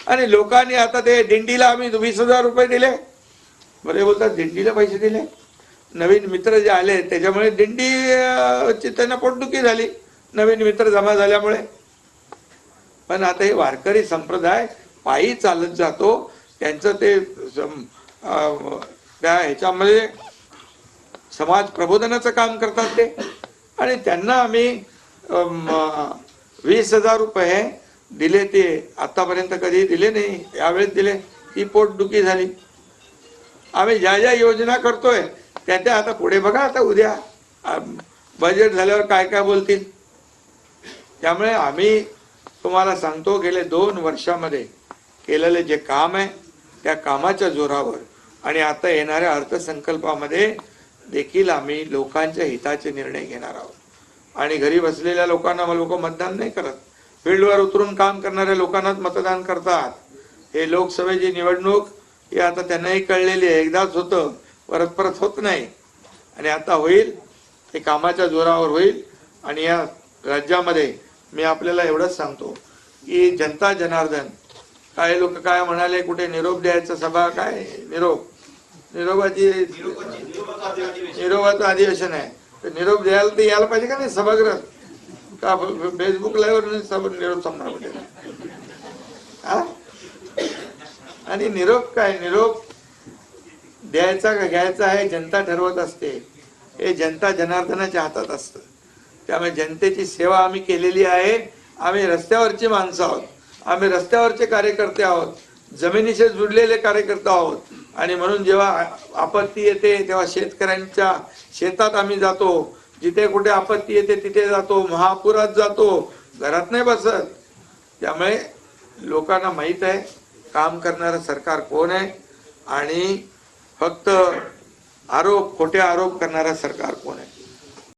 आणि लोकांनी आता ते दिंडीला आम्ही 20,000 रुपये दिले. बरे बोलतात दिंडीला पैसे दिले. नवीन मित्र जे आले त्याच्यामुळे दिंडी ची त्यांना पोटदुखी झाली नवीन मित्र जमा झाल्यामुळे. पण आता हे वारकरी संप्रदाय पायी चालत जातो, त्यांचं ते त्या ह्याच्यामध्ये समाज प्रबोधनाचं काम करतात ते. आणि त्यांना आम्ही 20,000 रुपये दिले. ते आतापर्यंत कधी दिले नाही, यावेळेस दिले. ती पोटदुखी झाली. आम्ही ज्या ज्या योजना करतोय त्या आता पुढे बघा, आता उद्या बजेट झाल्यावर काय काय बोलतील. त्यामुळे आम्ही तुम्हाला सांगतो, गेले 2 वर्षामध्ये केलेले जे काम आहे त्या कामाच्या जोरावर आणि आता येणाऱ्या अर्थसंकल्पामध्ये देखील आम्ही लोकांच्या हिताचे निर्णय घेणार आहोत. आणि घरी बसलेल्या लोकांना लोक मतदान नाही करत, फील्डवर उतरून काम करणाऱ्या लोकांनाच मतदान करतात. हे लोकसभेची निवडणूक हे आता त्यांनाही कळलेली आहे, एकदाच होतं, परत परत होत नाही. आणि आता होईल ते कामाच्या जोरावर होईल. आणि या राज्यामध्ये मी आपल्याला एवढंच सांगतो की जनता जनार्दन, काही लोक काय म्हणाले, कुठे निरोप द्यायचा सभा, काय निरोपाचं अधिवेशन आहे, तर निरोप द्यायला तर यायला पाहिजे का नाही सभागृह का फेसबुक लाईव्ह निरोप सांगणार म्हणजे. आणि निरोप काय, निरोप द्यायचा का घ्यायचा हे जनता ठरवत असते. हे जनता जनार्दनाच्या हातात असतं. त्यामुळे जनतेची सेवा आम्ही केलेली आहे. आम्ही रस्त्यावरची माणसं आहोत, आम्ही रस्त्यावरचे कार्यकर्ते आहोत, जमिनीशी जुडलेले कार्यकर्ते आहोत. आणि म्हणून जेव्हा आपत्ती येते तेव्हा शेतकऱ्यांच्या शेतात आम्ही जातो, जिथे कुठे आपत्ती येते तिथे जातो, महापुरात जातो, घरात नाही बसत. त्यामुळे लोकांना माहीत आहे काम करणारं सरकार कोण आहे आणि फक्त खोटे आरोप करणारं सरकार कोण आहे.